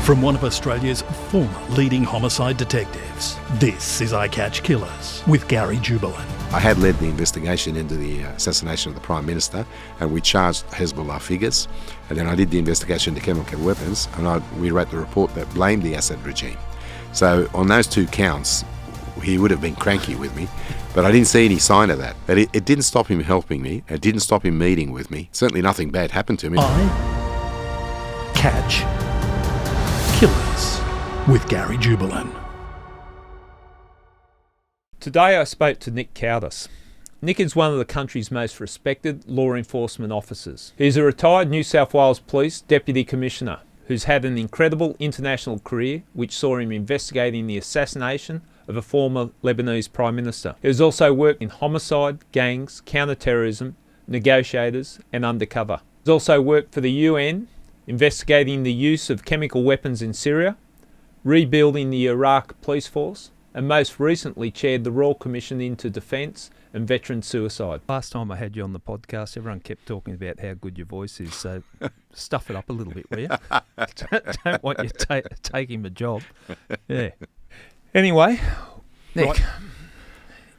From one of Australia's former leading homicide detectives, this is I Catch Killers with Gary Jubelin. I had led the investigation into the assassination of the Prime Minister, and we charged Hezbollah figures, and then I did the investigation into chemical weapons, and we wrote the report that blamed the Assad regime. So on those two counts, he would have been cranky with me, but I didn't see any sign of that. But it didn't stop him helping me, it didn't stop him meeting with me. Certainly nothing bad happened to me. I Catch Killers with Gary Jubelin. Today I spoke to Nick Kaldas. Nick is one of the country's most respected law enforcement officers. He is a retired New South Wales Police Deputy Commissioner who's had an incredible international career which saw him investigating the assassination of a former Lebanese Prime Minister. He has also worked in homicide, gangs, counter-terrorism, negotiators and undercover. He's also worked for the UN, investigating the use of chemical weapons in Syria, rebuilding the Iraq police force, and most recently chaired the Royal Commission into Defence and Veteran Suicide. Last time I had you on the podcast, everyone kept talking about how good your voice is, so stuff it up a little bit, will you? Don't want you taking my job. Yeah. Anyway, Nick, right.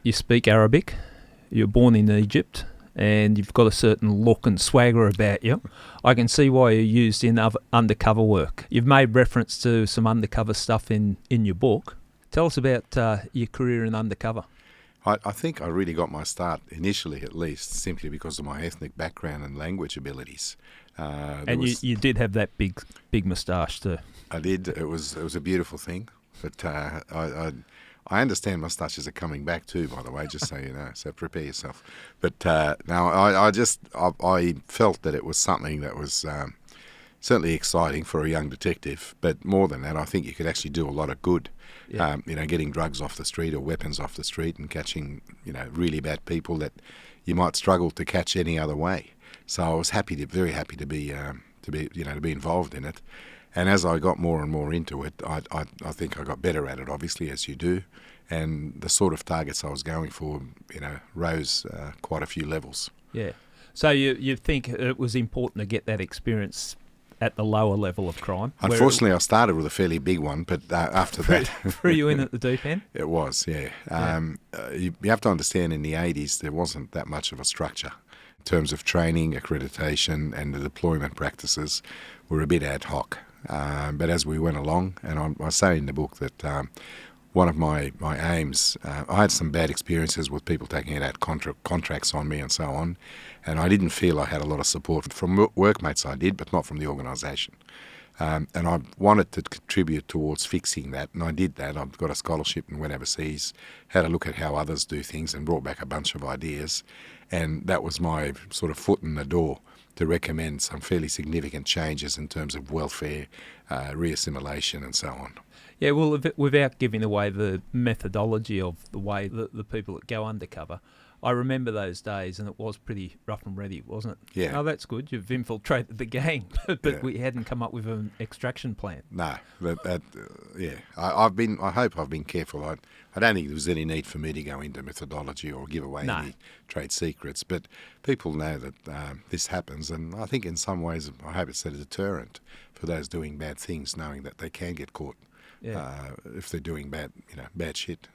You speak Arabic, you're born in Egypt, and you've got a certain look and swagger about you. I can see why you're used in undercover work. You've made reference to some undercover stuff in your book. Tell us about your career in undercover. I think I really got my start, initially at least, simply because of my ethnic background and language abilities. And you did have that big moustache too. I did. It was a beautiful thing. But I understand moustaches are coming back too, by the way, just so you know, so prepare yourself. But now I felt that it was something that was certainly exciting for a young detective, but more than that, I think you could actually do a lot of good. Yeah. Getting drugs off the street or weapons off the street and catching, really bad people that you might struggle to catch any other way. So I was very happy to be involved in it. And as I got more and more into it, I think I got better at it, obviously, as you do. And the sort of targets I was going for, rose quite a few levels. Yeah. So you think it was important to get that experience at the lower level of crime? Unfortunately, I started with a fairly big one, but after that... Threw you in at the deep end? It was, yeah. You have to understand, in the 80s, there wasn't that much of a structure. In terms of training, accreditation, and the deployment practices were a bit ad hoc. But as we went along, and I say in the book that one of my aims, I had some bad experiences with people taking out contracts on me and so on, and I didn't feel I had a lot of support from workmates. I did, but not from the organisation. And I wanted to contribute towards fixing that, and I did that. I've got a scholarship and went overseas, had a look at how others do things and brought back a bunch of ideas, and that was my sort of foot in the door to recommend some fairly significant changes in terms of welfare, re-assimilation and so on. Yeah, well, without giving away the methodology of the way that the people that go undercover, I remember those days, and it was pretty rough and ready, wasn't it? Yeah. Oh, that's good. You've infiltrated the gang, but we hadn't come up with an extraction plan. No, yeah. I hope I've been careful. I don't think there was any need for me to go into methodology or give away any trade secrets, but people know that this happens, and I think in some ways, I hope it's a deterrent for those doing bad things, knowing that they can get caught if they're doing bad shit.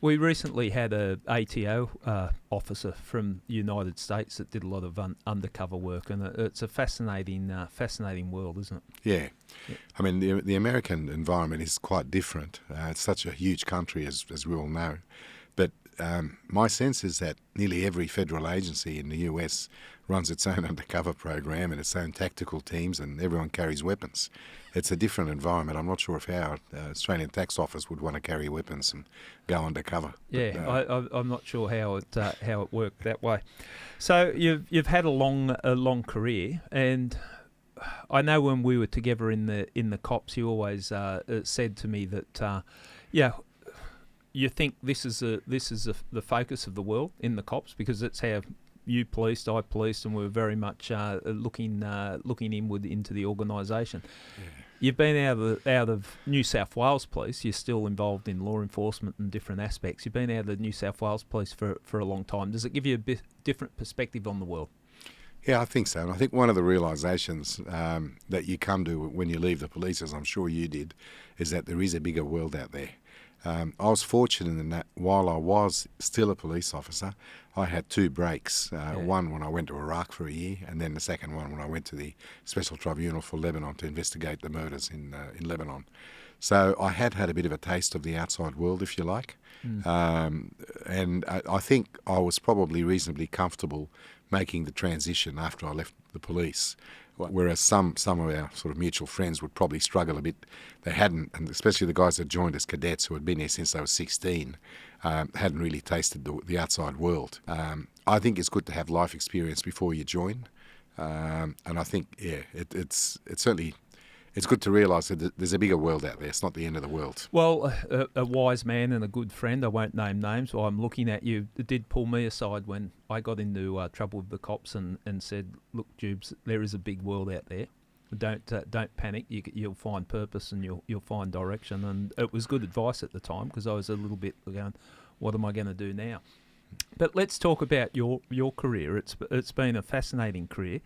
We recently had a ATO officer from the United States that did a lot of undercover work, and it's a fascinating world, isn't it? Yeah. I mean, the American environment is quite different. It's such a huge country, as we all know. But my sense is that nearly every federal agency in the US runs its own undercover program and its own tactical teams, and everyone carries weapons. It's a different environment. I'm not sure if our Australian tax office would want to carry weapons and go undercover. Yeah, I'm not sure how it worked that way. So you've had a long career, and I know when we were together in the cops, you always said to me that you think this is the focus of the world in the cops, because it's how you policed, I policed, and we were very much looking inward into the organisation. Yeah. You've been out of New South Wales Police. You're still involved in law enforcement and different aspects. You've been out of the New South Wales Police for a long time. Does it give you a bit different perspective on the world? Yeah, I think so. And I think one of the realisations that you come to when you leave the police, as I'm sure you did, is that there is a bigger world out there. I was fortunate in that while I was still a police officer, I had two breaks. One when I went to Iraq for a year, and then the second one when I went to the Special Tribunal for Lebanon to investigate the murders in Lebanon. So I had a bit of a taste of the outside world, if you like. And I think I was probably reasonably comfortable making the transition after I left the police, whereas some of our sort of mutual friends would probably struggle a bit. They hadn't, and especially the guys that joined as cadets who had been here since they were 16, hadn't really tasted the outside world. I think it's good to have life experience before you join, and I think, it's certainly... It's good to realise that there's a bigger world out there. It's not the end of the world. Well, a wise man and a good friend, I won't name names, while I'm looking at you, did pull me aside when I got into trouble with the cops and said, look, Jubes, there is a big world out there. Don't panic. You'll find purpose and you'll find direction. And it was good advice at the time because I was a little bit going, what am I going to do now? But let's talk about your career. It's been a fascinating career.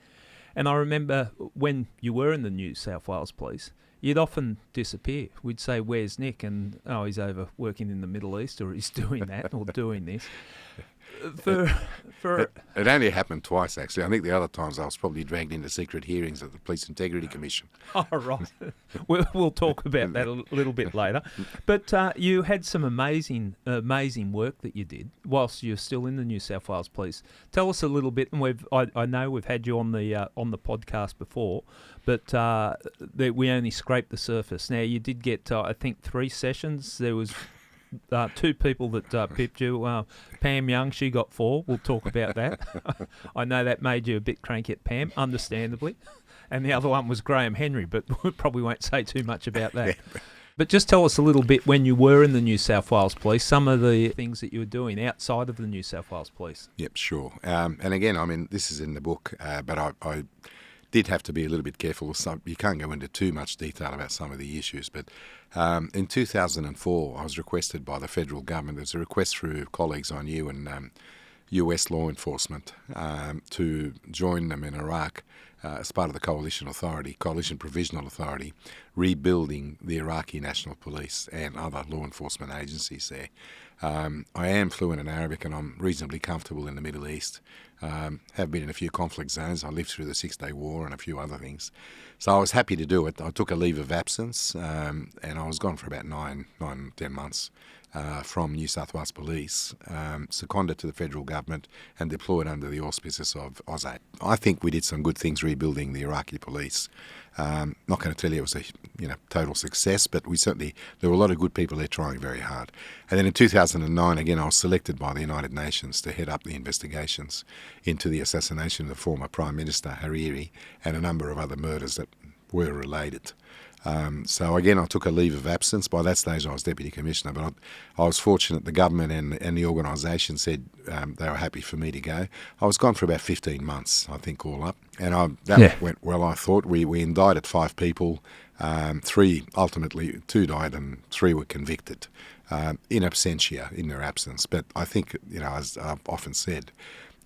And I remember when you were in the New South Wales Police, you'd often disappear. We'd say, where's Nick? And, oh, he's over working in the Middle East, or he's doing that or doing this. It only happened twice, actually. I think the other times I was probably dragged into secret hearings at the Police Integrity Commission. Oh, right. We'll talk about that a little bit later. But you had some amazing work that you did whilst you're still in the New South Wales Police. Tell us a little bit, and I know we've had you on the podcast before, but we only scraped the surface. Now, you did get, I think, 3 sessions. There was... 2 people that pipped you. Pam Young, she got 4. We'll talk about that. I know that made you a bit cranky at Pam, understandably. And the other one was Graham Henry, but we probably won't say too much about that. But just tell us a little bit, when you were in the New South Wales Police, some of the things that you were doing outside of the New South Wales Police. Yep, sure. And again, I mean, this is in the book, but I did have to be a little bit careful. You can't go into too much detail about some of the issues, but in 2004, I was requested by the federal government. There's a request through colleagues I knew in US law enforcement to join them in Iraq as part of the Coalition Provisional Authority, rebuilding the Iraqi National Police and other law enforcement agencies there. I am fluent in Arabic and I'm reasonably comfortable in the Middle East. Have been in a few conflict zones. I lived through the 6-Day War and a few other things. So I was happy to do it. I took a leave of absence and I was gone for about 10 months from New South Wales Police, seconded to the federal government and deployed under the auspices of AUSAID. I think we did some good things rebuilding the Iraqi police. Not going to tell you it was a total success, but there were a lot of good people there trying very hard. And then in 2009, again, I was selected by the United Nations to head up the investigations into the assassination of the former Prime Minister Hariri and a number of other murders that were related. So again, I took a leave of absence. By that stage, I was Deputy Commissioner, but I was fortunate the government and the organisation said they were happy for me to go. I was gone for about 15 months, I think, all up. And that went well, I thought. We indicted 5 people. 3, ultimately, 2 died and 3 were convicted in absentia, in their absence. But I think, as I've often said,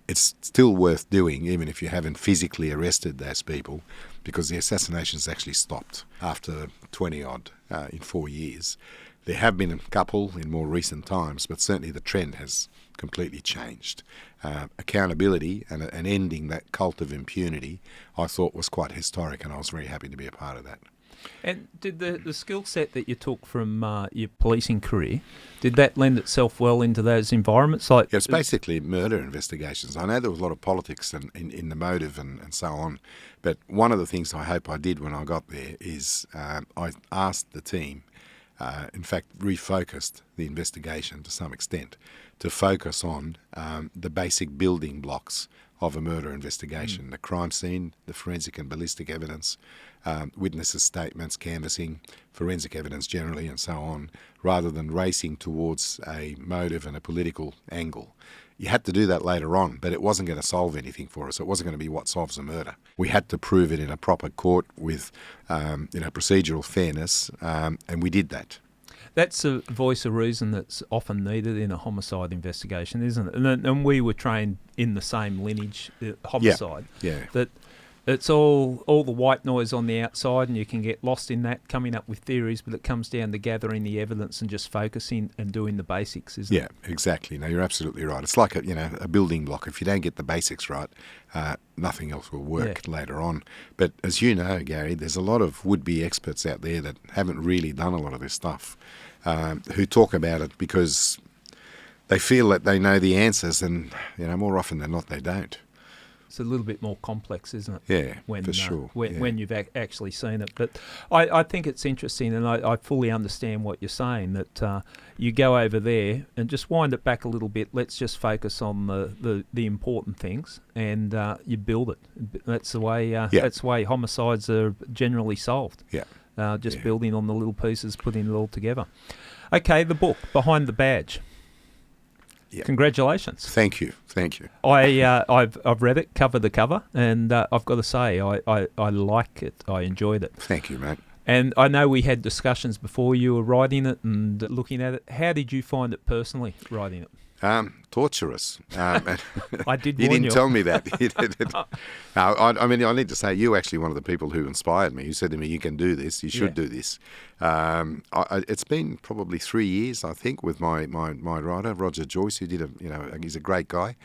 it's still worth doing, even if you haven't physically arrested those people, because the assassinations actually stopped after 20-odd in 4 years. There have been a couple in more recent times, but certainly the trend has completely changed. Accountability and ending that cult of impunity, I thought, was quite historic, and I was very happy to be a part of that. And did the skill set that you took from your policing career, did that lend itself well into those environments? It's basically murder investigations. I know there was a lot of politics in the motive and so on, but one of the things I hope I did when I got there is I asked the team, in fact refocused the investigation to some extent, to focus on the basic building blocks of a murder investigation, the crime scene, the forensic and ballistic evidence, witnesses' statements, canvassing, forensic evidence generally, and so on, rather than racing towards a motive and a political angle. You had to do that later on, but it wasn't going to solve anything for us. It wasn't going to be what solves a murder. We had to prove it in a proper court with procedural fairness, and we did that. That's a voice of reason that's often needed in a homicide investigation, isn't it? And we were trained in the same lineage, homicide. Yeah. That it's all the white noise on the outside, and you can get lost in that, coming up with theories, but it comes down to gathering the evidence and just focusing and doing the basics, isn't it? Yeah, exactly. No, you're absolutely right. It's like a building block. If you don't get the basics right, nothing else will work later on. But as you know, Gary, there's a lot of would-be experts out there that haven't really done a lot of this stuff, who talk about it because they feel that they know the answers, and more often than not, they don't. It's a little bit more complex, isn't it? Yeah, for sure. When you've actually seen it. But I think it's interesting, and I fully understand what you're saying, that you go over there and just wind it back a little bit. Let's just focus on the important things, and you build it. That's the way. That's the way homicides are generally solved. Yeah. Building on the little pieces, putting it all together. Okay, the book, Behind the Badge. Yeah. Congratulations. Thank you. I've read it cover to cover, and I've got to say I like it. I enjoyed it. Thank you, mate. And I know we had discussions before you were writing it and looking at it. How did you find it personally, writing it? Torturous. I did You warn didn't tell me that. No, I need to say, you were actually one of the people who inspired me. You said to me, you can do this, you should do this. It's been probably 3 years, I think, with my writer, Roger Joyce, who did he's a great guy.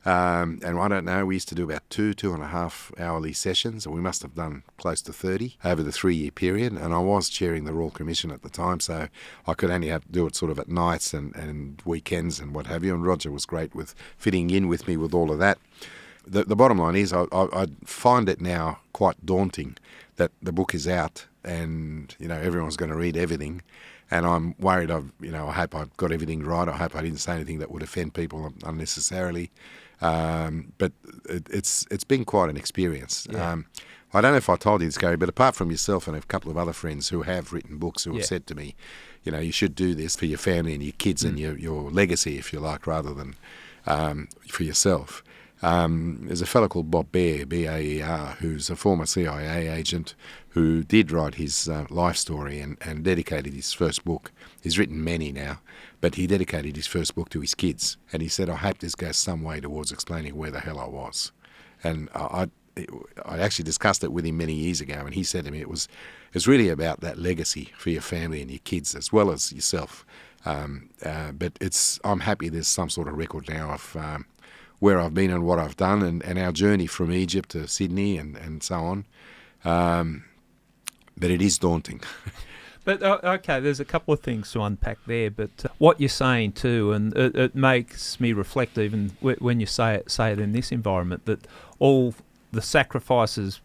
And I don't know, we used to do about 2.5 hourly sessions, and we must have done close to 30 over the 3-year period. And I was chairing the Royal Commission at the time, so I could only have to do it sort of at nights and weekends and what have you. And Roger was great with fitting in with me with all of that. The bottom line is I find it now quite daunting that the book is out and everyone's going to read everything. And I'm worried I hope I've got everything right. I hope I didn't say anything that would offend people unnecessarily. But it's been quite an experience. Yeah. I don't know if I told you this, Gary, but apart from yourself and a couple of other friends who have written books who have said to me, you should do this for your family and your kids and your legacy, if you like, rather than for yourself. There's a fellow called Bob Baer, B-A-E-R, who's a former CIA agent who did write his life story and dedicated his first book. He's written many now, but he dedicated his first book to his kids. And he said, I hope this goes some way towards explaining where the hell I was. And I actually discussed it with him many years ago, and he said to me it's really about that legacy for your family and your kids as well as yourself. But I'm happy there's some sort of record now of where I've been and what I've done, and our journey from Egypt to Sydney and so on. But it is daunting. But okay, there's a couple of things to unpack there. But what you're saying too, and it makes me reflect even when you say it in this environment, that all the sacrifices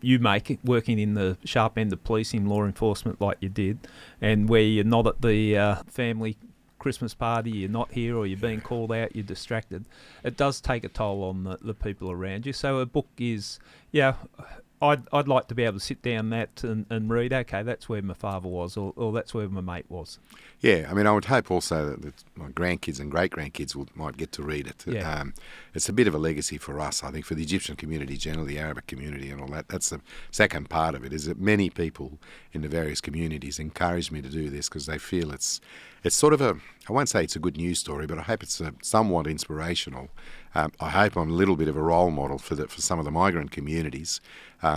you make working in the sharp end of policing, law enforcement, like you did, and where you're not at the family Christmas party, you're not here, or you're being called out, you're distracted, it does take a toll on the people around you. So a book is, I'd like to be able to sit down and read, okay, that's where my father was, or that's where my mate was. Yeah, I would hope also that my grandkids and great-grandkids might get to read it. Yeah. It's a bit of a legacy for us, I think, for the Egyptian community generally, the Arabic community and all that. That's the second part of it, is that many people in the various communities encourage me to do this because they feel it's sort of I won't say it's a good news story, but I hope it's somewhat inspirational. I hope I'm a little bit of a role model for some of the migrant communities. We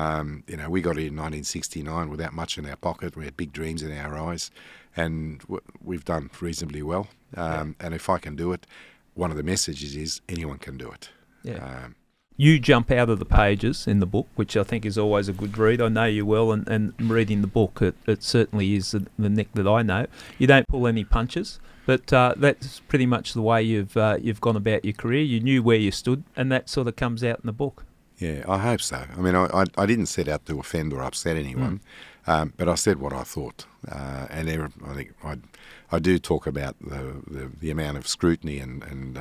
got here in 1969 without much in our pocket. We had big dreams in our eyes, and we've done reasonably well. And if I can do it, one of the messages is anyone can do it. Yeah. You jump out of the pages in the book, which I think is always a good read. I know you well, and reading the book, it certainly is the Nick that I know. You don't pull any punches, but that's pretty much the way you've gone about your career. You knew where you stood, and that sort of comes out in the book. Yeah, I hope so. I didn't set out to offend or upset anyone, but I said what I thought. I think I do talk about the amount of scrutiny and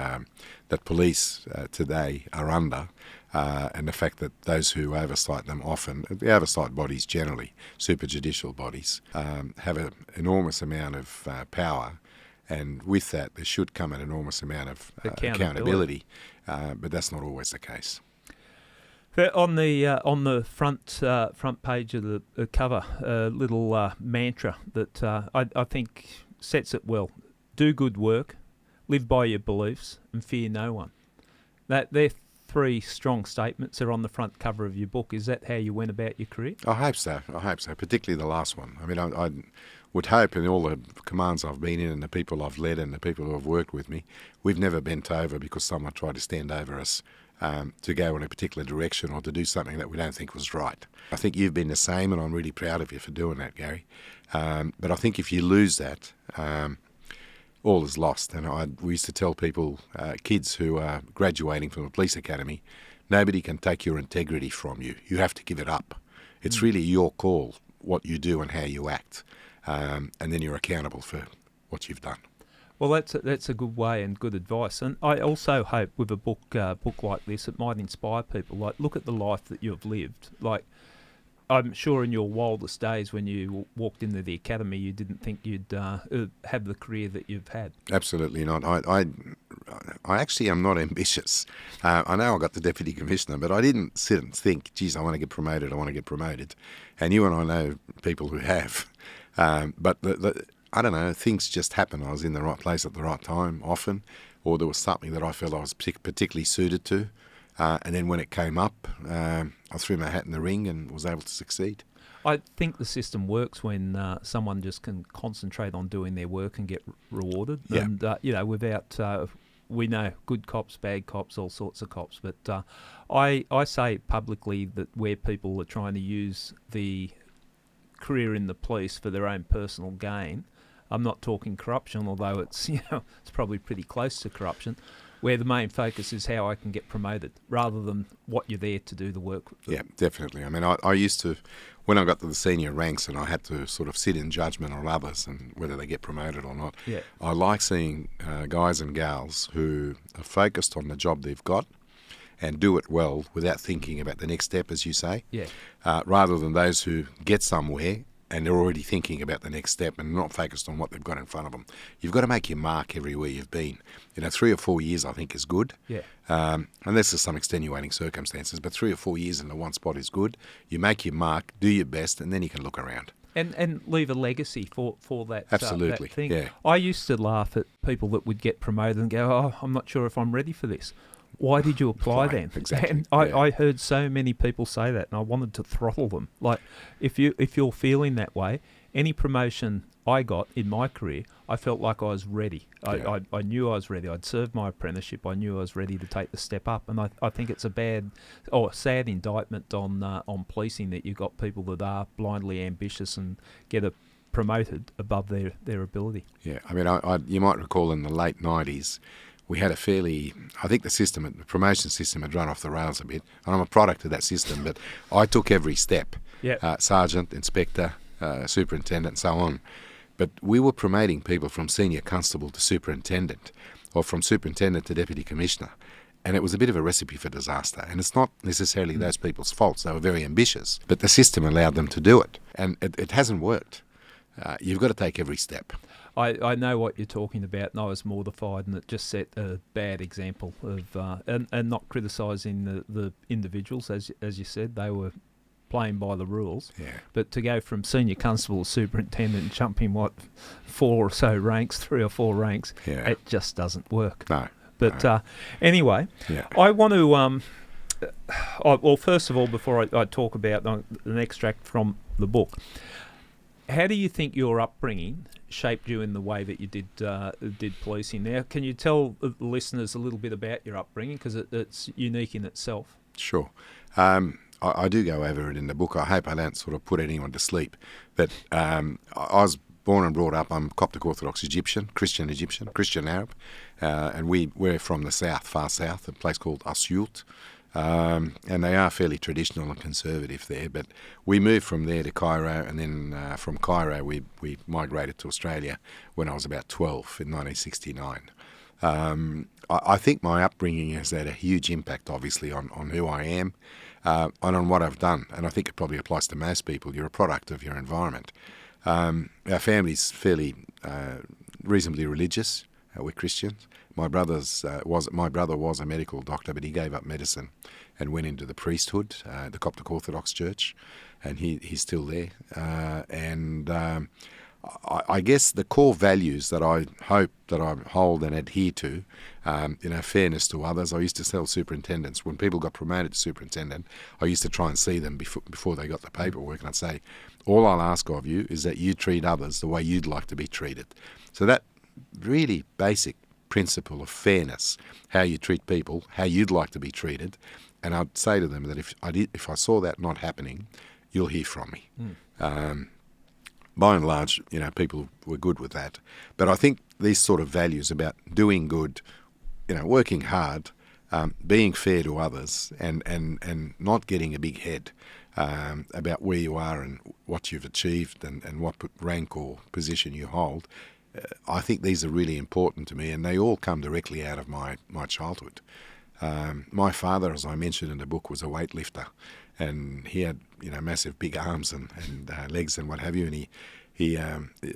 that police today are under, and the fact that those who oversight them often, the oversight bodies generally, superjudicial bodies, have an enormous amount of power, and with that there should come an enormous amount of accountability, but that's not always the case. On the front page of the cover, a little mantra that I think sets it well. Do good work, live by your beliefs, and fear no one. They're 3 strong statements are on the front cover of your book. Is that how you went about your career? I hope so, particularly the last one. I mean, I would hope in all the commands I've been in and the people I've led and the people who have worked with me, we've never bent over because someone tried to stand over us to go in a particular direction or to do something that we don't think was right. I think you've been the same, and I'm really proud of you for doing that, Gary. But I think if you lose that, all is lost. And we used to tell people, kids who are graduating from the police academy, nobody can take your integrity from you. You have to give it up. It's really your call, what you do and how you act. And then you're accountable for what you've done. Well, that's a good way and good advice. And I also hope with a book like this, it might inspire people. Like, look at the life that you've lived. Like, I'm sure in your wildest days when you walked into the academy, you didn't think you'd have the career that you've had. Absolutely not. I actually am not ambitious. I know I got the deputy commissioner, but I didn't sit and think, geez, I want to get promoted. And you and I know people who have. But I don't know, things just happen. I was in the right place at the right time often, or there was something that I felt I was particularly suited to. And then when it came up, I threw my hat in the ring and was able to succeed. I think the system works when someone just can concentrate on doing their work and get rewarded. Yeah. And, without, we know good cops, bad cops, all sorts of cops. But I say publicly that where people are trying to use the career in the police for their own personal gain, I'm not talking corruption, although it's probably pretty close to corruption, where the main focus is how I can get promoted rather than what you're there to do the work. Yeah, definitely. I mean, I used to, when I got to the senior ranks and I had to sort of sit in judgment on others and whether they get promoted or not, Yeah. I like seeing guys and gals who are focused on the job they've got and do it well without thinking about the next step, as you say, Yeah. rather than those who get somewhere and they're already thinking about the next step and not focused on what they've got in front of them. You've got to make your mark everywhere you've been. 3 or 4 years I think is good. Yeah. Unless there's some extenuating circumstances, but 3 or 4 years in the one spot is good. You make your mark, do your best, and then you can look around. And leave a legacy for that, Absolutely, that thing. yeah. I used to laugh at people that would get promoted and go, oh, I'm not sure if I'm ready for this. Why did you apply then? Exactly. And yeah. I heard so many people say that, and I wanted to throttle them. Like, if you're feeling that way, any promotion I got in my career, I felt like I was ready. Yeah. I knew I was ready. I'd served my apprenticeship. I knew I was ready to take the step up. And I think it's a sad indictment on policing that you've got people that are blindly ambitious and get promoted above their ability. Yeah, I mean, you might recall in the late 90s, we had I think the promotion system had run off the rails a bit, and I'm a product of that system, but I took every step, sergeant, inspector, superintendent, and so on. But we were promoting people from senior constable to superintendent, or from superintendent to deputy commissioner, and it was a bit of a recipe for disaster. And it's not necessarily those people's faults. They were very ambitious, but the system allowed them to do it, and it hasn't worked. You've got to take every step. I know what you're talking about, and I was mortified, and it just set a bad example of and not criticising the individuals, as you said, they were playing by the rules. Yeah. But to go from senior constable to superintendent and jumping 4 or so ranks, 3 or 4 ranks, it just doesn't work. No. But anyway, I want to. Well, first of all, before I talk about an extract from the book, how do you think your upbringing shaped you in the way that you did policing? Now, can you tell the listeners a little bit about your upbringing, because it's unique in itself? Sure. I do go over it in the book. I hope I don't sort of put anyone to sleep. But I was born and brought up, I'm Coptic Orthodox Egyptian, Christian Arab, and we're from the south, far south, a place called Asyut. And they are fairly traditional and conservative there, but we moved from there to Cairo, and then from Cairo we migrated to Australia when I was about 12 in 1969. I think my upbringing has had a huge impact, obviously, on who I am and on what I've done, and I think it probably applies to most people. You're a product of your environment. Our family's fairly reasonably religious. We're Christians. My brother was a medical doctor, but he gave up medicine and went into the priesthood, the Coptic Orthodox Church, and he's still there. I guess the core values that I hope that I hold and adhere to, fairness to others. I used to tell superintendents, when people got promoted to superintendent, I used to try and see them before they got the paperwork, and I'd say, all I'll ask of you is that you treat others the way you'd like to be treated. So that really basic principle of fairness, how you treat people, how you'd like to be treated, and I'd say to them that if I saw that not happening, you'll hear from me. By and large, people were good with that. But I think these sort of values about doing good, working hard, being fair to others, and not getting a big head about where you are and what you've achieved and what rank or position you hold, I think these are really important to me, and they all come directly out of my childhood. My father, as I mentioned in the book, was a weightlifter, and he had massive big arms and legs and what have you, and he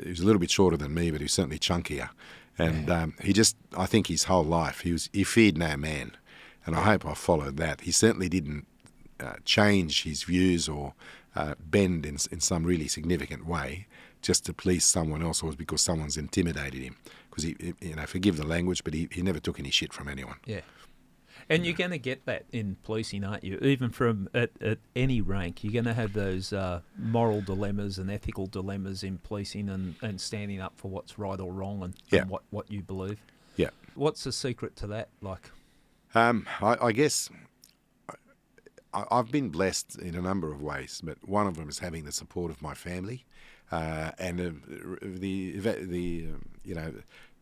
was a little bit shorter than me, but he was certainly chunkier. And I think his whole life he feared no man, and I hope I followed that. He certainly didn't change his views or bend in some really significant way just to please someone else, or because someone's intimidated him. Because he forgive the language, but he never took any shit from anyone. Yeah. And you're going to get that in policing, aren't you? Even from at any rank, you're going to have those moral dilemmas and ethical dilemmas in policing and standing up for what's right or wrong and what you believe. Yeah. What's the secret to that? I guess I've been blessed in a number of ways, but one of them is having the support of my family, and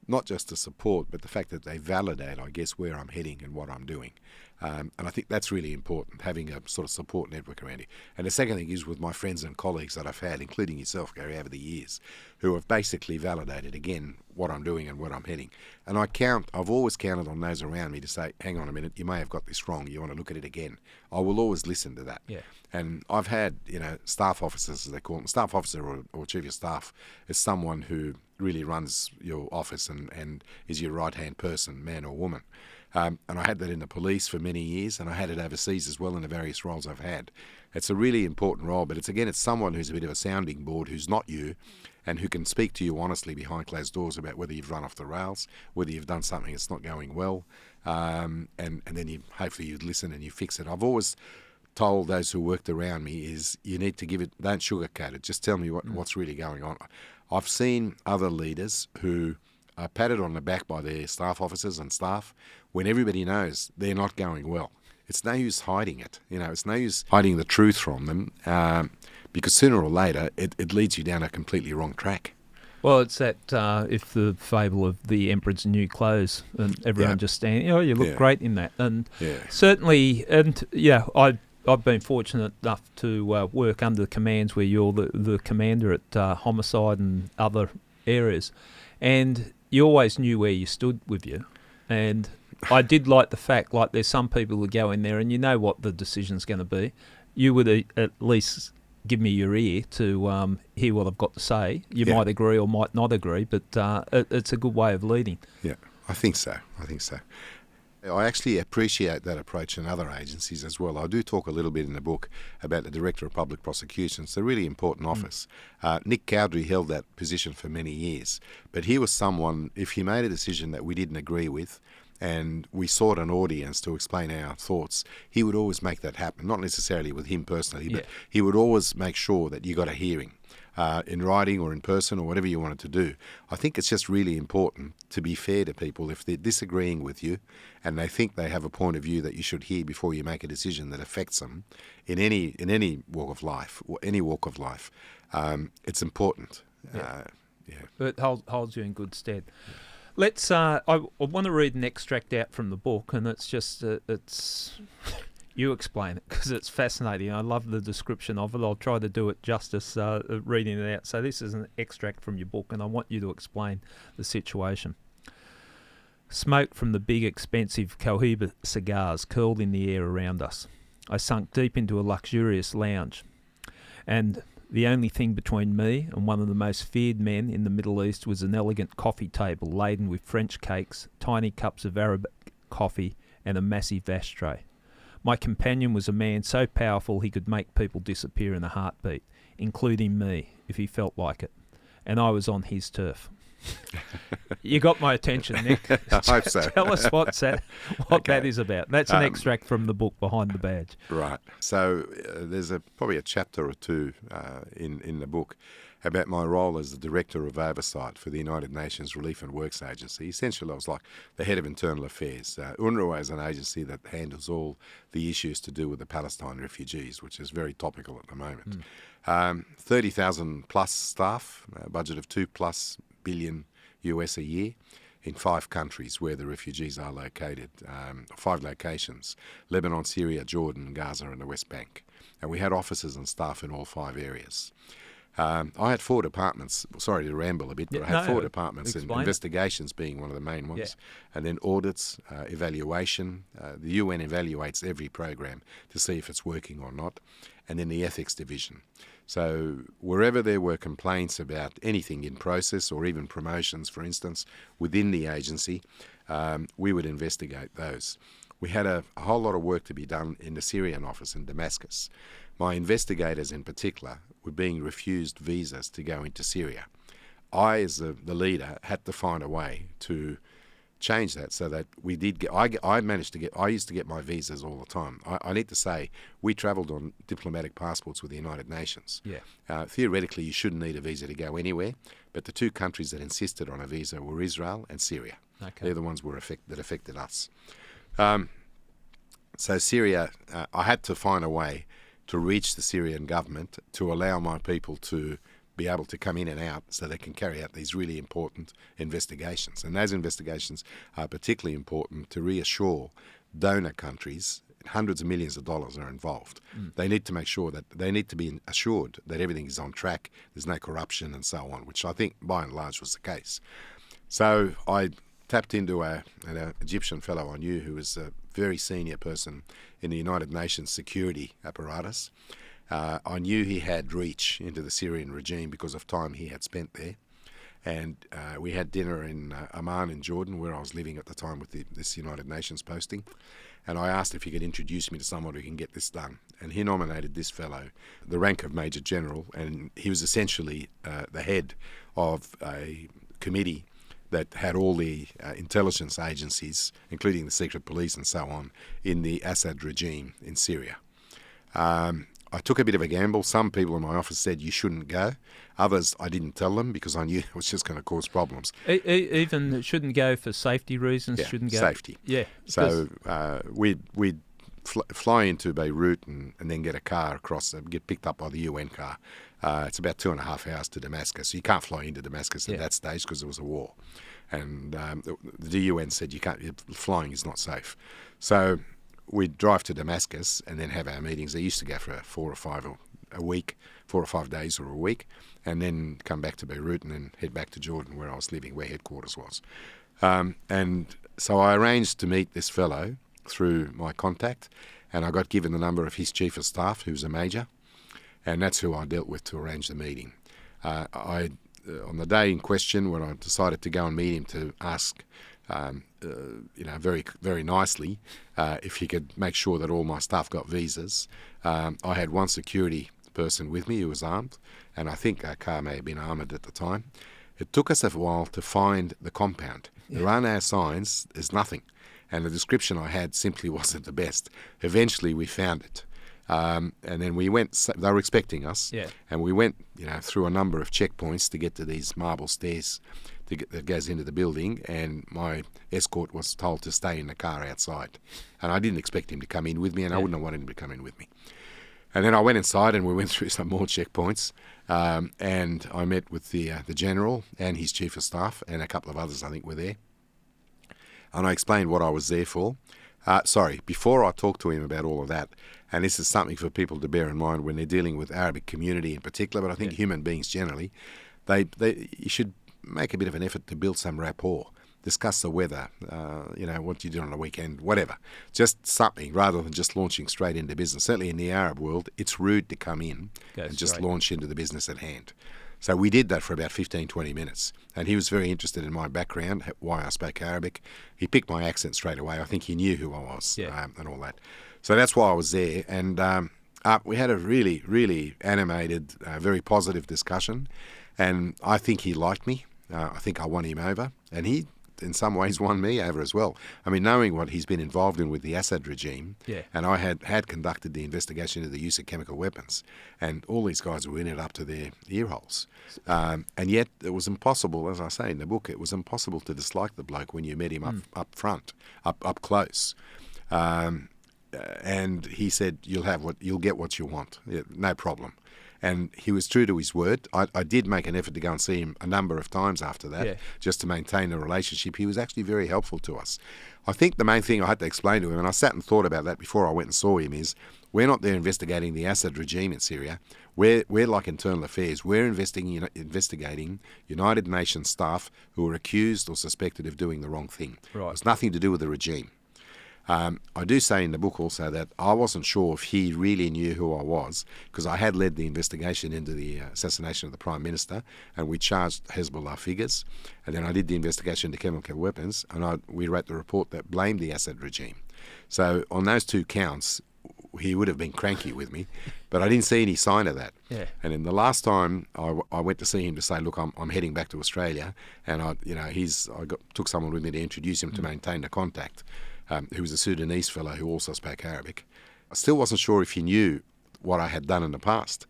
not just the support, but the fact that they validate, I guess, where I'm heading and what I'm doing. And I think that's really important, having a sort of support network around you. And the second thing is with my friends and colleagues that I've had, including yourself, Gary, over the years, who have basically validated, again, what I'm doing and where I'm heading. And I've always counted on those around me to say, hang on a minute, you may have got this wrong, you want to look at it again. I will always listen to that. Yeah. And I've had, staff officers, as they call them, staff officer or chief of staff is someone who really runs your office and is your right-hand person, man or woman. And I had that in the police for many years, and I had it overseas as well in the various roles I've had. It's a really important role, but it's someone who's a bit of a sounding board, who's not you, and who can speak to you honestly behind closed doors about whether you've run off the rails, whether you've done something that's not going well, and then hopefully you'd listen and you fix it. I've always told those who worked around me is you need to don't sugarcoat it, just tell me what's really going on. I've seen other leaders who are patted on the back by their staff officers and staff when everybody knows they're not going well. It's no use hiding it. It's no use hiding the truth from them, because sooner or later it leads you down a completely wrong track. Well, it's that if the fable of the emperor's new clothes and everyone just standing, you look great in that. And certainly, I've been fortunate enough to work under the commands where you're the commander at homicide and other areas, and you always knew where you stood with you. And I did like the fact, there's some people who go in there and you know what the decision's going to be. You would at least give me your ear to hear what I've got to say. You might agree or might not agree, but it's a good way of leading. Yeah, I think so. I actually appreciate that approach in other agencies as well. I do talk a little bit in the book about the Director of Public Prosecution. It's a really important office. Nick Kaldas held that position for many years, but he was someone, if he made a decision that we didn't agree with and we sought an audience to explain our thoughts, he would always make that happen, not necessarily with him personally, but he would always make sure that you got a hearing. In writing or in person or whatever you wanted to do. I think it's just really important to be fair to people. If they're disagreeing with you and they think they have a point of view that you should hear before you make a decision that affects them in any walk of life, it's important. It holds you in good stead. Let's. I want to read an extract out from the book, and it's just it's. You explain it because it's fascinating. I love the description of it. I'll try to do it justice reading it out. So this is an extract from your book, and I want you to explain the situation. Smoke from the big, expensive Cohiba cigars curled in the air around us. I sunk deep into a luxurious lounge, and the only thing between me and one of the most feared men in the Middle East was an elegant coffee table laden with French cakes, tiny cups of Arabic coffee, and a massive ashtray. My companion was a man so powerful he could make people disappear in a heartbeat, including me, if he felt like it. and I was on his turf. You got my attention, Nick. I hope so. Tell us what that is about. That's an extract from the book Behind the Badge. Right. So there's probably a chapter or two in the book about my role as the Director of Oversight for the United Nations Relief and Works Agency. Essentially, I was like the head of internal affairs. UNRWA is an agency that handles all the issues to do with the Palestine refugees, which is very topical at the moment. 30,000 plus staff, a budget of $2+ billion US a year in 5 countries where the refugees are located, 5 locations: Lebanon, Syria, Jordan, Gaza and the West Bank. And we had officers and staff in all 5 areas. I had 4 departments. Sorry to ramble a bit, but I had 4 departments, and investigations being one of the main ones. And then audits, evaluation. The UN evaluates every program to see if it's working or not. And then the ethics division. So wherever there were complaints about anything in process or even promotions, for instance, within the agency, we would investigate those. We had a whole lot of work to be done in the Syrian office in Damascus. My investigators in particular were being refused visas to go into Syria. I, as the leader, had to find a way to change that so that we did get... I used to get my visas all the time. I need to say, we travelled on diplomatic passports with the United Nations. Theoretically, you shouldn't need a visa to go anywhere, but the 2 countries that insisted on a visa were Israel and Syria. They're the ones that affected us. So Syria, I had to find a way to reach the Syrian government to allow my people to be able to come in and out so they can carry out these really important investigations. And those investigations are particularly important to reassure donor countries. Hundreds of millions of dollars are involved. They need to make sure that they need to be assured that everything is on track, there's no corruption and so on, which I think by and large was the case. So I tapped into an Egyptian fellow I knew who was a very senior person in the United Nations security apparatus. I knew he had reach into the Syrian regime because of time he had spent there. And we had dinner in Amman in Jordan, where I was living at the time with this United Nations posting. And I asked if he could introduce me to someone who can get this done. And he nominated this fellow, the rank of Major General, and he was essentially the head of a committee that had all the intelligence agencies, including the secret police and so on, in the Assad regime in Syria. I took a bit of a gamble. Some people in my office said you shouldn't go. Others, I didn't tell them because I knew it was just going to cause problems. Even it shouldn't go for safety reasons? Yeah, shouldn't go. Safety. Yeah. So we'd fly into Beirut and then get a car across, get picked up by the UN car. It's about 2.5 hours to Damascus. You can't fly into Damascus at that stage because there was a war. And the UN said flying is not safe. So we'd drive to Damascus and then have our meetings. They used to go for 4 or 5 days or a week, and then come back to Beirut and then head back to Jordan where I was living, where headquarters was. And so I arranged to meet this fellow through my contact, and I got given the number of his chief of staff, who's a major, and that's who I dealt with to arrange the meeting. On the day in question, when I decided to go and meet him to ask, very, very nicely, if he could make sure that all my staff got visas, I had one security person with me who was armed, and I think our car may have been armoured at the time. It took us a while to find the compound. There are no signs, there's nothing, and the description I had simply wasn't the best. Eventually we found it. And then we went, they were expecting us, and we went through a number of checkpoints to get to these marble stairs that goes into the building, and my escort was told to stay in the car outside. And I didn't expect him to come in with me, and I wouldn't have wanted him to come in with me. And then I went inside and we went through some more checkpoints, and I met with the general and his chief of staff, and a couple of others I think were there. And I explained what I was there for. Before I talked to him about all of that, and this is something for people to bear in mind when they're dealing with Arabic community in particular, but I think human beings generally, you should make a bit of an effort to build some rapport, discuss the weather, what you do on the weekend, whatever. Just something rather than just launching straight into business. Certainly in the Arab world, it's rude to come in and just launch into the business at hand. So we did that for about 15, 20 minutes. And he was very interested in my background, why I spoke Arabic. He picked my accent straight away. I think he knew who I was and all that. So that's why I was there. And we had a really, really animated, very positive discussion. And I think he liked me. I think I won him over. And he, in some ways, won me over as well. I mean, knowing what he's been involved in with the Assad regime, and I had conducted the investigation of the use of chemical weapons, and all these guys were in it up to their ear holes. And yet it was impossible, as I say in the book, it was impossible to dislike the bloke when you met him up front, up close. And he said, you'll get what you want, no problem. And he was true to his word. I did make an effort to go and see him a number of times after that, just to maintain a relationship. He was actually very helpful to us. I think the main thing I had to explain to him, and I sat and thought about that before I went and saw him, is we're not there investigating the Assad regime in Syria. We're like internal affairs. We're investigating United Nations staff who are accused or suspected of doing the wrong thing. Right. It's nothing to do with the regime. I do say in the book also that I wasn't sure if he really knew who I was, because I had led the investigation into the assassination of the Prime Minister, and we charged Hezbollah figures, and then I did the investigation into chemical weapons, and we wrote the report that blamed the Assad regime. So on those two counts, he would have been cranky with me, but I didn't see any sign of that. Yeah. And then the last time I went to see him to say, look, I'm heading back to Australia, and took someone with me to introduce him to maintain the contact. Who was a Sudanese fellow who also spoke Arabic. I still wasn't sure if he knew what I had done in the past.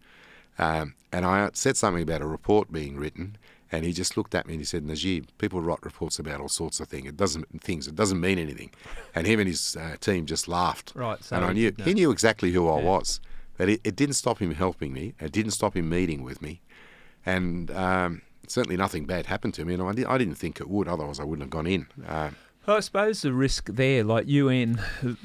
And I said something about a report being written, and he just looked at me and he said, Najib, people write reports about all sorts of things. It doesn't mean anything. And him and his team just laughed. Right. So and I knew he knew exactly who I was. But it didn't stop him helping me. It didn't stop him meeting with me. And certainly nothing bad happened to me. And I didn't think it would, otherwise I wouldn't have gone in. I suppose the risk there, like UN,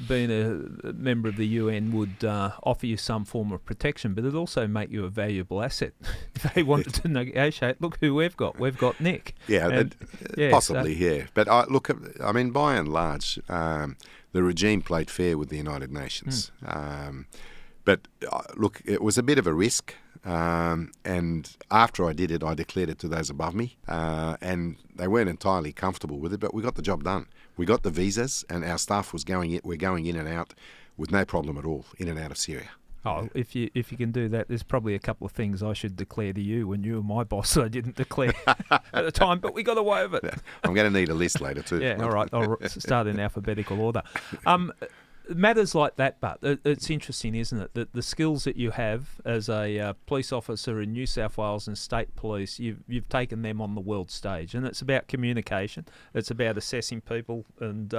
being a member of the UN, would offer you some form of protection, but it'd also make you a valuable asset. If they wanted to negotiate, look who we've got. We've got Nick. Possibly. But by and large, the regime played fair with the United Nations. But it was a bit of a risk. And after I did it, I declared it to those above me, and they weren't entirely comfortable with it, but we got the job done. We got the visas, and our staff we're going in and out with no problem at all, in and out of Syria. Oh, if you can do that, there's probably a couple of things I should declare to you when you were my boss I didn't declare at the time, but we got away with it. I'm going to need a list later too. Yeah, all right. I'll start in alphabetical order. Matters like that, but it's interesting, isn't it, that the skills that you have as a police officer in New South Wales and state police, you've taken them on the world stage, and it's about communication, it's about assessing people and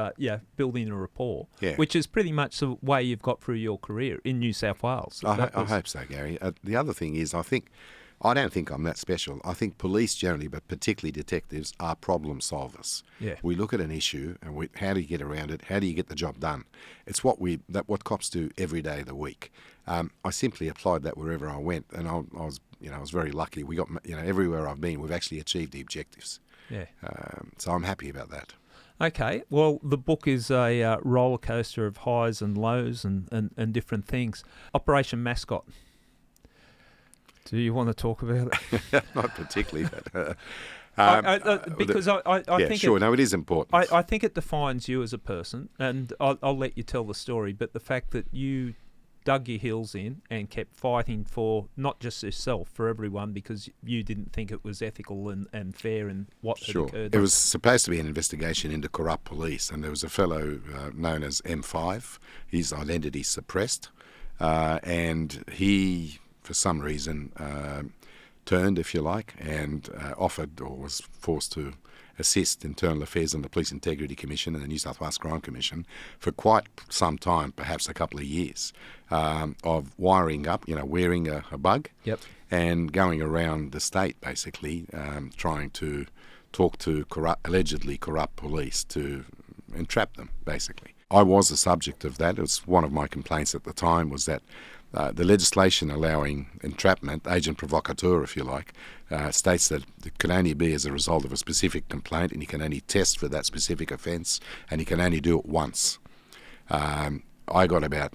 building a rapport, which is pretty much the way you've got through your career in New South Wales. I hope so, Gary. The other thing is, I don't think I'm that special. I think police generally, but particularly detectives, are problem solvers. Yeah. We look at an issue and how do you get around it? How do you get the job done? It's what cops do every day of the week. I simply applied that wherever I went, and I was very lucky. We got everywhere I've been, we've actually achieved the objectives. Yeah. So I'm happy about that. Okay, well, the book is a roller coaster of highs and lows and different things. Operation Mascot. Do you want to talk about it? Not particularly, but because I think it is important. I think it defines you as a person, and I'll let you tell the story. But the fact that you dug your heels in and kept fighting for not just yourself, for everyone, because you didn't think it was ethical and fair in what had occurred. It was supposed to be an investigation into corrupt police, and there was a fellow known as M5. His identity suppressed, and he, for some reason, turned, if you like, and offered or was forced to assist Internal Affairs and the Police Integrity Commission and the New South Wales Crime Commission for quite some time, perhaps a couple of years, of wiring up, wearing a bug, and going around the state, basically, trying to talk to allegedly corrupt police to entrap them, basically. I was the subject of that. It was one of my complaints at the time, was that the legislation allowing entrapment, agent provocateur, if you like, states that it can only be as a result of a specific complaint, and you can only test for that specific offence, and you can only do it once. I got about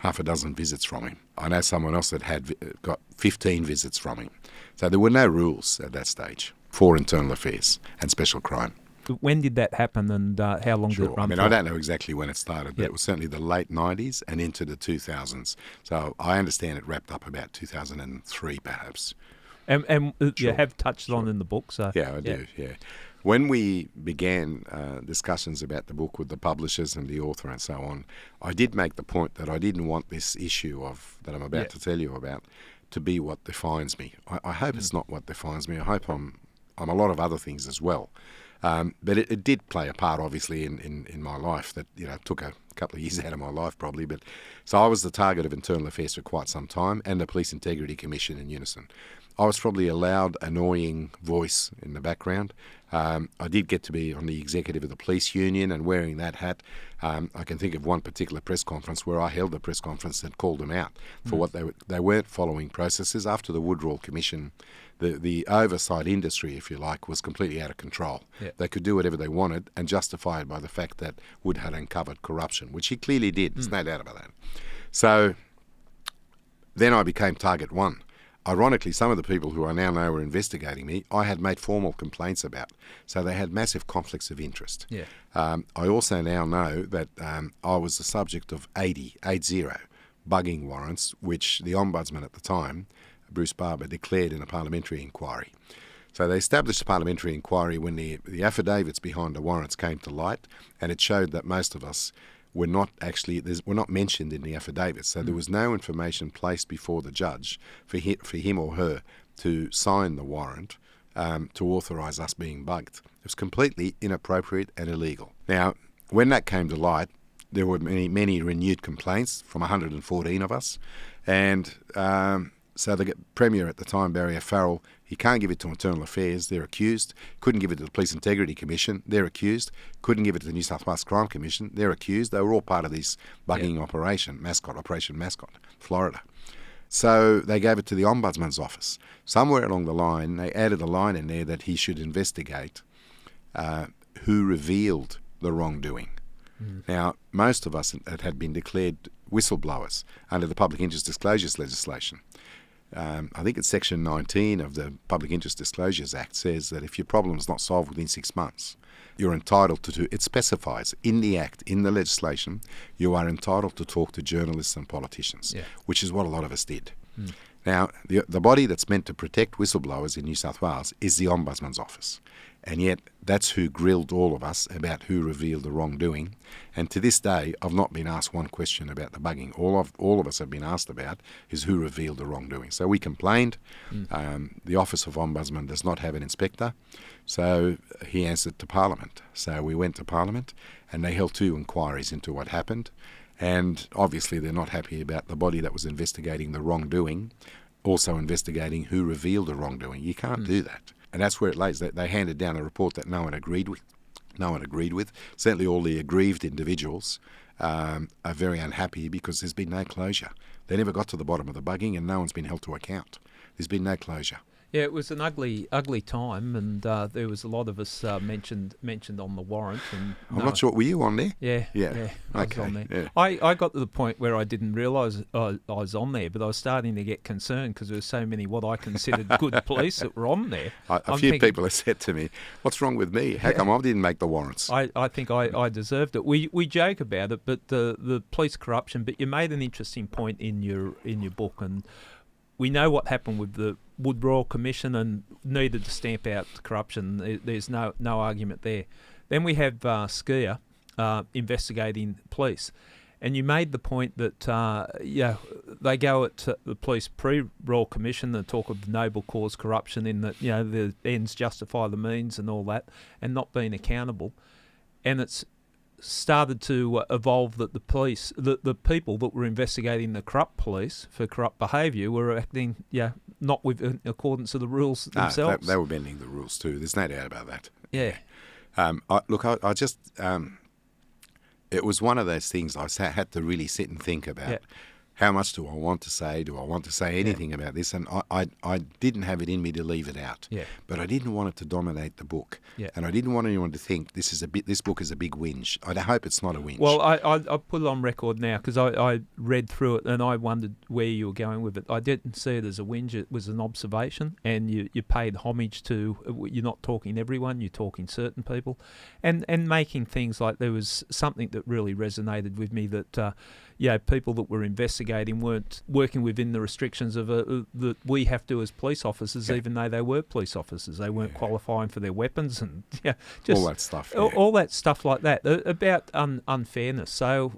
half a dozen visits from him. I know someone else that had got 15 visits from him. So there were no rules at that stage for Internal Affairs and Special Crime. When did that happen, and how long did it run for? I don't know exactly when it started, but it was certainly the late 90s and into the 2000s. So I understand it wrapped up about 2003, perhaps. And you Sure, have touched on in the book, so Yeah, I do, yeah. When we began discussions about the book with the publishers and the author and so on, I did make the point that I didn't want this issue that I'm about to tell you about to be what defines me. I hope it's not what defines me. I hope I'm a lot of other things as well. But it did play a part, obviously, in my life that took a couple of years out of my life probably. But so I was the target of Internal Affairs for quite some time, and the Police Integrity Commission in unison. I was probably a loud, annoying voice in the background. I did get to be on the executive of the police union, and wearing that hat, I can think of one particular press conference where I held a press conference and called them out for what they weren't following processes. After the Woodrow Commission, the oversight industry, if you like, was completely out of control. Yeah. They could do whatever they wanted and justify it by the fact that Wood had uncovered corruption, which he clearly did. There's no doubt about that. So then I became target one. Ironically, some of the people who I now know were investigating me, I had made formal complaints about. So they had massive conflicts of interest. Yeah. I also now know that I was the subject of 80 bugging warrants, which the Ombudsman at the time, Bruce Barber, declared in a parliamentary inquiry. So they established a parliamentary inquiry when the affidavits behind the warrants came to light, and it showed that most of us were not mentioned in the affidavits. So there was no information placed before the judge for him or her to sign the warrant to authorise us being bugged. It was completely inappropriate and illegal. Now, when that came to light, there were many renewed complaints from 114 of us, and so the Premier at the time, Barry O'Farrell, he can't give it to Internal Affairs, they're accused. Couldn't give it to the Police Integrity Commission, they're accused. Couldn't give it to the New South Wales Crime Commission, they're accused. They were all part of this bugging Operation Mascot, Florida. So they gave it to the Ombudsman's office. Somewhere along the line, they added a line in there that he should investigate who revealed the wrongdoing. Now, most of us had been declared whistleblowers under the Public Interest Disclosures legislation. I think it's Section 19 of the Public Interest Disclosures Act says that if your problem is not solved within 6 months, you're entitled to, it specifies in the Act, in the legislation, you are entitled to talk to journalists and politicians, which is what a lot of us did. Now, the body that's meant to protect whistleblowers in New South Wales is the Ombudsman's office. And yet, that's who grilled all of us about who revealed the wrongdoing. And to this day, I've not been asked one question about the bugging. All of us have been asked about is who revealed the wrongdoing. So we complained. The Office of Ombudsman does not have an inspector. So he answered to Parliament. So we went to Parliament, and they held 2 inquiries into what happened. And obviously they're not happy about the body that was investigating the wrongdoing, also investigating who revealed the wrongdoing. You can't do that. And that's where it lays. They handed down a report that no one agreed with. Certainly all the aggrieved individuals are very unhappy because there's been no closure. They never got to the bottom of the bugging, and no one's been held to account. There's been no closure. Yeah, it was an ugly time, and there was a lot of us mentioned on the warrant. And I'm not sure. Were you on there? Yeah. I was on there. Yeah. I got to the point where I didn't realise I was on there, but I was starting to get concerned because there were so many what I considered good police that were on there. A few people have said to me, "What's wrong with me? How come I didn't make the warrants?" I think I deserved it. We joke about it, but the police corruption. But you made an interesting point in your book, and we know what happened with the Woodrow Commission and needed to stamp out corruption. There's no argument there. Then we have Skier investigating police. And you made the point that they go at the police pre-Royal Commission and talk of noble cause corruption in that, the ends justify the means and all that, and not being accountable. And it's started to evolve that the police, the people that were investigating the corrupt police for corrupt behaviour were acting, not in accordance to the rules themselves. They were bending the rules too. There's no doubt about that. Yeah. I just, it was one of those things I had to really sit and think about. Yeah. How much do I want to say? Do I want to say anything about this? And I didn't have it in me to leave it out. Yeah. But I didn't want it to dominate the book. Yeah. And I didn't want anyone to think this book is a big whinge. I hope it's not a whinge. Well, I put it on record now because I read through it and I wondered where you were going with it. I didn't see it as a whinge. It was an observation, and you paid homage to, you're not talking everyone, you're talking certain people, and making things like, there was something that really resonated with me that people that were investigating weren't working within the restrictions of that we have to as police officers, even though they were police officers. They weren't qualifying for their weapons and just all that stuff. All that stuff like that about unfairness. So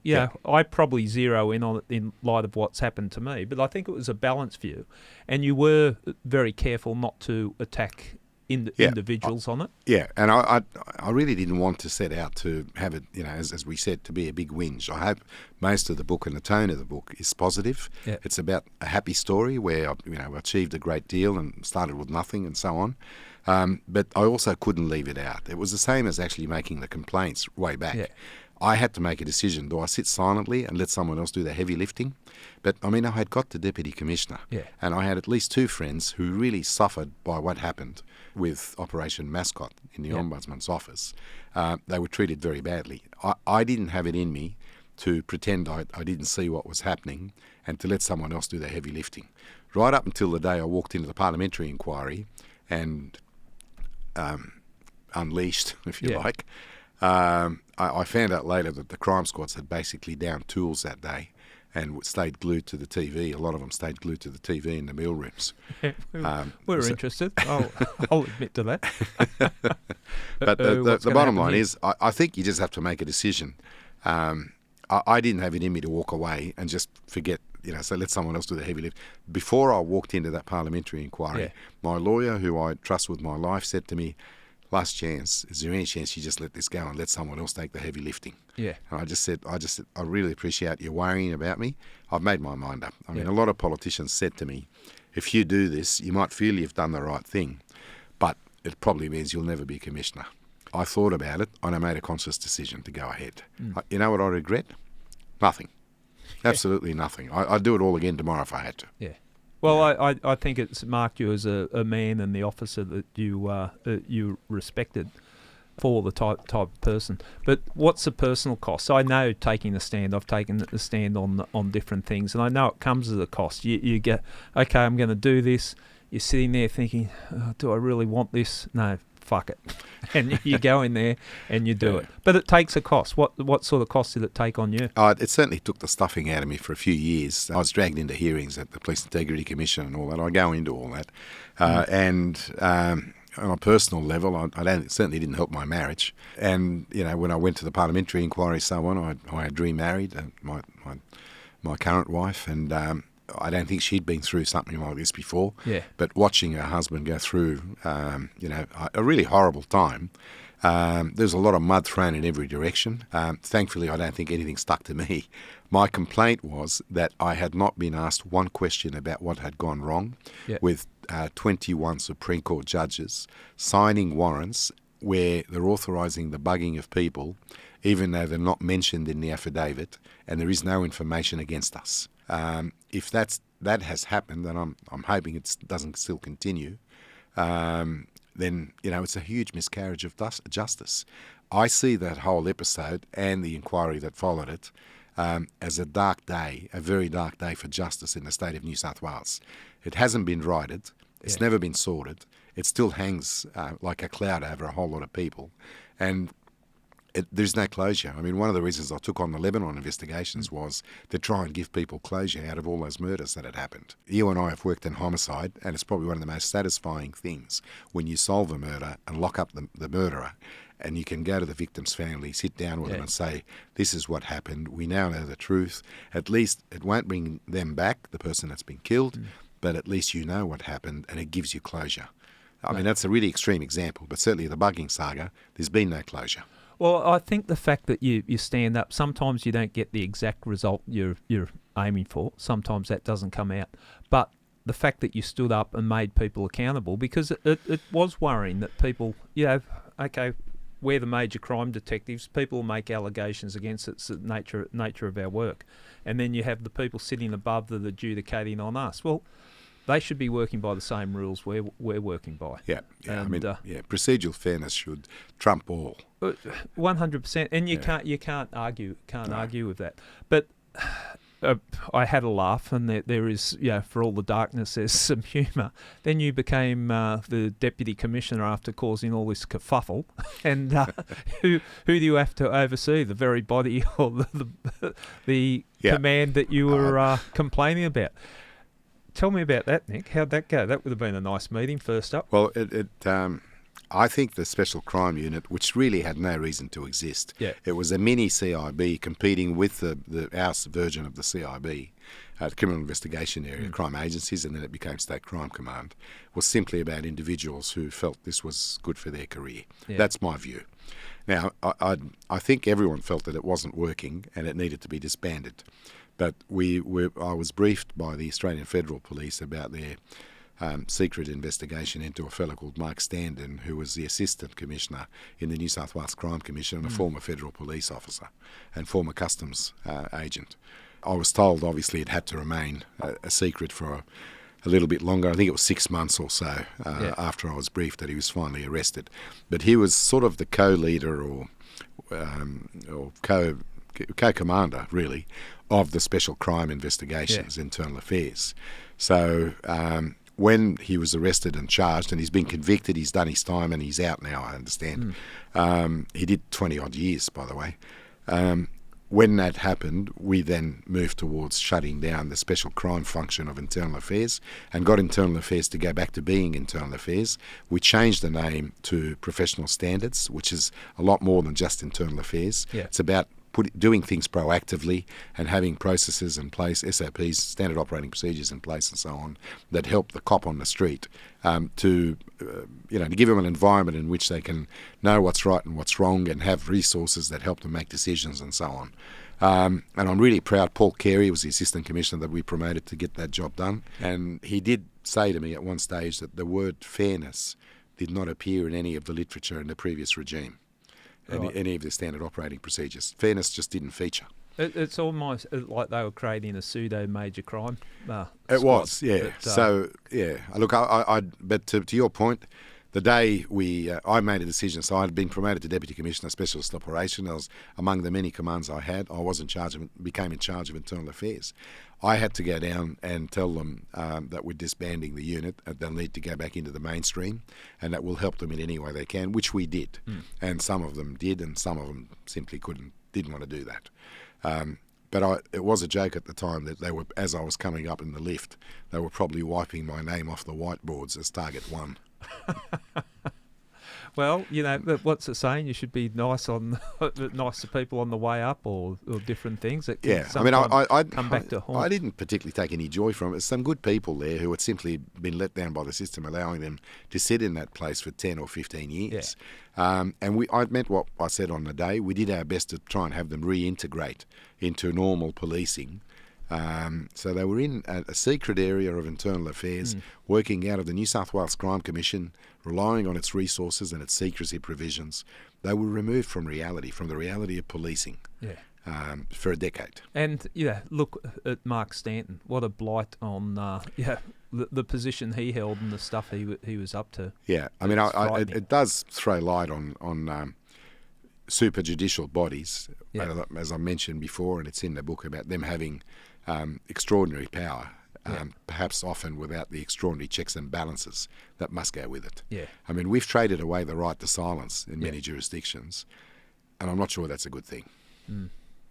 I probably zero in on it in light of what's happened to me, but I think it was a balanced view, and you were very careful not to attack individuals on it. Yeah, and I really didn't want to set out to have it, as we said, to be a big whinge. I hope most of the book and the tone of the book is positive. Yeah. It's about a happy story where I achieved a great deal and started with nothing and so on. But I also couldn't leave it out. It was the same as actually making the complaints way back. Yeah. I had to make a decision. Do I sit silently and let someone else do the heavy lifting? But, I had got the Deputy Commissioner, and I had at least 2 friends who really suffered by what happened with Operation Mascot in the Ombudsman's office. They were treated very badly. I didn't have it in me to pretend I didn't see what was happening and to let someone else do the heavy lifting. Right up until the day I walked into the parliamentary inquiry and unleashed, if you like, I found out later that the crime squads had basically downed tools that day and stayed glued to the TV. A lot of them stayed glued to the TV in the meal rooms. We're interested. I'll admit to that. But the bottom line is, I think you just have to make a decision. I didn't have it in me to walk away and just forget, so let someone else do the heavy lift. Before I walked into that parliamentary inquiry, my lawyer, who I trust with my life, said to me, last chance, is there any chance you just let this go and let someone else take the heavy lifting? Yeah. And I just said, I really appreciate you worrying about me. I've made my mind up. I mean, a lot of politicians said to me, if you do this, you might feel you've done the right thing, but it probably means you'll never be commissioner. I thought about it and I made a conscious decision to go ahead. You know what I regret? Nothing. Absolutely nothing. I'd do it all again tomorrow if I had to. Yeah. Well, I think it's marked you as a man and the officer that you respected for the type of person. But what's the personal cost? So I know taking the stand, I've taken the stand on different things, and I know it comes at a cost. You get, okay, I'm going to do this. You're sitting there thinking, do I really want this? No, fuck it. And you go in there and you do it. But it takes a cost. What sort of cost did it take on you? It certainly took the stuffing out of me for a few years. I was dragged into hearings at the Police Integrity Commission and all that. I go into all that. And on a personal level, it certainly didn't help my marriage. And, when I went to the parliamentary inquiry, so on, I had remarried my current wife, and I don't think she'd been through something like this before. Yeah. But watching her husband go through, a really horrible time, there's a lot of mud thrown in every direction. Thankfully, I don't think anything stuck to me. My complaint was that I had not been asked one question about what had gone wrong, with 21 Supreme Court judges signing warrants where they're authorising the bugging of people, even though they're not mentioned in the affidavit, and there is no information against us. If that has happened, and I'm hoping it doesn't still continue, then it's a huge miscarriage of justice. I see that whole episode and the inquiry that followed it as a dark day, a very dark day for justice in the state of New South Wales. It hasn't been righted. It's never been sorted. It still hangs like a cloud over a whole lot of people, and there's no closure. I mean, one of the reasons I took on the Lebanon investigations was to try and give people closure out of all those murders that had happened. You and I have worked in homicide, and it's probably one of the most satisfying things when you solve a murder and lock up the murderer, and you can go to the victim's family, sit down with them and say, this is what happened, we now know the truth. At least it won't bring them back, the person that's been killed, but at least you know what happened, and it gives you closure. I mean, that's a really extreme example, but certainly the bugging saga, there's been no closure. Well, I think the fact that you stand up, sometimes you don't get the exact result you're aiming for. Sometimes that doesn't come out. But the fact that you stood up and made people accountable, because it was worrying that people, okay, we're the major crime detectives, people make allegations against it, it's the nature of our work. And then you have the people sitting above that adjudicating on us. Well, they should be working by the same rules we're working by. Procedural fairness should trump all. 100%, and you can't argue with that. But I had a laugh, and there is, for all the darkness, there's some humour. Then you became the deputy commissioner after causing all this kerfuffle, and who do you have to oversee? The very body or the command that you were complaining about? Tell me about that, Nick. How'd that go? That would have been a nice meeting. First up, Well, I think the Special Crime Unit, which really had no reason to exist, it was a mini CIB competing with our version of the CIB, the Criminal Investigation Area, crime agencies, and then it became State Crime Command, was simply about individuals who felt this was good for their career. Yeah. That's my view. Now, I think everyone felt that it wasn't working and it needed to be disbanded. But I was briefed by the Australian Federal Police about their secret investigation into a fellow called Mark Standen, who was the Assistant Commissioner in the New South Wales Crime Commission and a former Federal Police officer and former Customs agent. I was told, obviously, it had to remain a secret for a little bit longer. I think it was 6 months or so after I was briefed that he was finally arrested. But he was sort of the co-leader or co-commander, really, of the Special Crime Investigations, Internal Affairs. So when he was arrested and charged, and he's been convicted, he's done his time and he's out now, I understand. He did 20-odd years, by the way. When that happened, we then moved towards shutting down the Special Crime function of Internal Affairs and got Internal Affairs to go back to being Internal Affairs. We changed the name to Professional Standards, which is a lot more than just Internal Affairs. Yeah. It's about doing things proactively and having processes in place, SOPs, standard operating procedures in place and so on, that help the cop on the street to give them an environment in which they can know what's right and what's wrong and have resources that help them make decisions and so on. And I'm really proud. Paul Carey was the Assistant Commissioner that we promoted to get that job done. And he did say to me at one stage that the word fairness did not appear in any of the literature in the previous regime. Any of the standard operating procedures. Fairness just didn't feature. It's almost like they were creating a pseudo major crime. It was, yeah. Look, but to your point, the day I made a decision, so I'd been promoted to Deputy Commissioner Specialist Operation. I was among the many commands I had. I became in charge of Internal Affairs. I had to go down and tell them that we're disbanding the unit, they'll need to go back into the mainstream, and that will help them in any way they can, which we did. And some of them did, and some of them simply didn't want to do that. But it was a joke at the time that they were, as I was coming up in the lift, they were probably wiping my name off the whiteboards as Target 1. Well, what's it saying? You should be nice to people on the way up, or different things. That can I'd come back to haunt. I didn't particularly take any joy from it. There's some good people there who had simply been let down by the system, allowing them to sit in that place for 10 or 15 years. Yeah. And I meant what I said on the day. We did our best to try and have them reintegrate into normal policing. So they were in a secret area of Internal Affairs, working out of the New South Wales Crime Commission, relying on its resources and its secrecy provisions. They were removed from the reality of policing for a decade. And, look at Mark Stanton. What a blight on, the position he held and the stuff he was up to. Yeah, I mean, it does throw light on super judicial bodies, as I mentioned before, and it's in the book about them having extraordinary power, perhaps often without the extraordinary checks and balances that must go with it. Yeah. I mean, we've traded away the right to silence in many jurisdictions, and I'm not sure that's a good thing.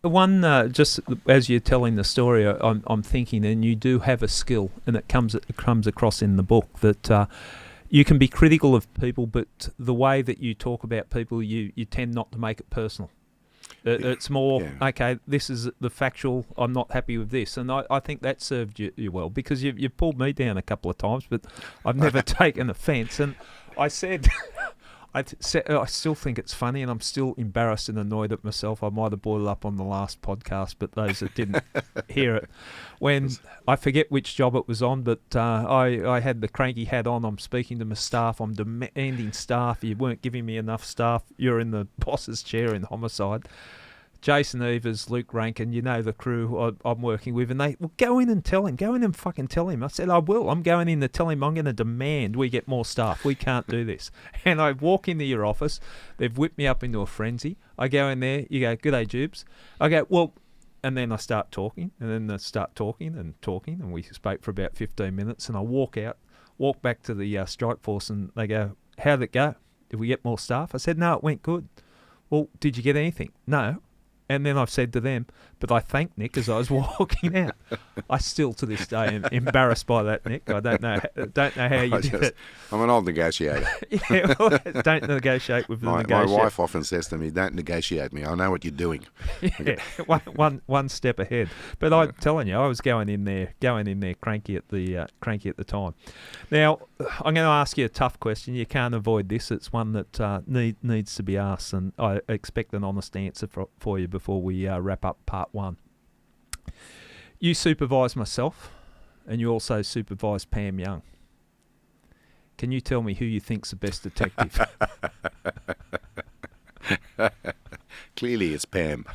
One, just as you're telling the story, I'm thinking, and you do have a skill, and it comes across in the book, that you can be critical of people, but the way that you talk about people, you tend not to make it personal. It's more, okay, this is the factual, I'm not happy with this. And I think that served you well, because you've pulled me down a couple of times, but I've never taken offence. And I said, I still think it's funny, and I'm still embarrassed and annoyed at myself. I might have brought it up on the last podcast, but those that didn't hear it, when I forget which job it was on, but I had the cranky hat on. I'm speaking to my staff. I'm demanding staff. You weren't giving me enough staff. You're in the boss's chair in homicide. Jason Evers, Luke Rankin, the crew I'm working with, and they, well, go in and tell him. Go in and fucking tell him. I said, I will. I'm going in to tell him I'm going to demand we get more staff. We can't do this. And I walk into your office. They've whipped me up into a frenzy. I go in there. You go, "G'day, Jubes." I go, "Well, And then I start talking, and we spoke for about 15 minutes, and I walk back to the strike force, and they go, "How did it go? Did we get more staff?" I said, "No, it went good." "Well, did you get anything?" "No." And then I've said to them, "But I thanked Nick as I was walking out." I still to this day am embarrassed by that, Nick. I don't know how you did it. I'm an old negotiator. Yeah, well, don't negotiate with the negotiator. My wife often says to me, "Don't negotiate me. I know what you're doing." Yeah, one step ahead. But I'm telling you, I was going in there cranky at the time. Now, I'm going to ask you a tough question. You can't avoid this. It's one that needs to be asked, and I expect an honest answer for you before we wrap up part 1. You supervise myself, and you also supervise Pam Young. Can you tell me who you think's the best detective? Clearly, it's Pam.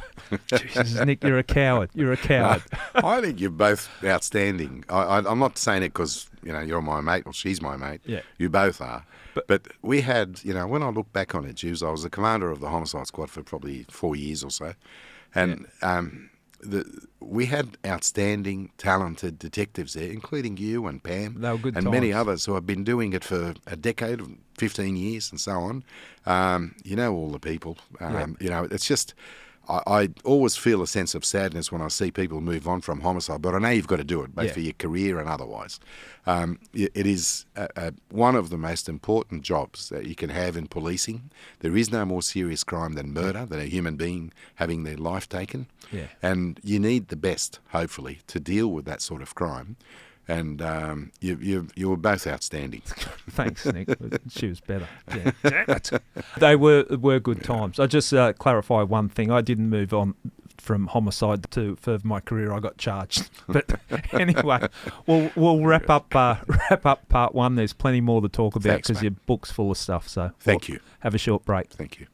Jesus, Nick, you're a coward. You're a coward. I think you're both outstanding. I'm not saying it because you're my mate or she's my mate. Yeah. You both are. But we had, when I look back on it, Jews, I was the commander of the homicide squad for probably 4 years or so, and we had outstanding, talented detectives there, including you and Pam, they were good and times. Many others who have been doing it for a decade, 15 years, and so on. All the people. It's just. I always feel a sense of sadness when I see people move on from homicide, but I know you've got to do it, both for your career and otherwise. It is one of the most important jobs that you can have in policing. There is no more serious crime than murder, than a human being having their life taken. Yeah. And you need the best, hopefully, to deal with that sort of crime. And you were both outstanding. Thanks, Nick. She was better. Yeah. Damn it. They were good times. I just clarify one thing. I didn't move on from homicide to further my career. I got charged. But anyway, we'll wrap up part 1. There's plenty more to talk about because your book's full of stuff. So Thank you. Have a short break. Thank you.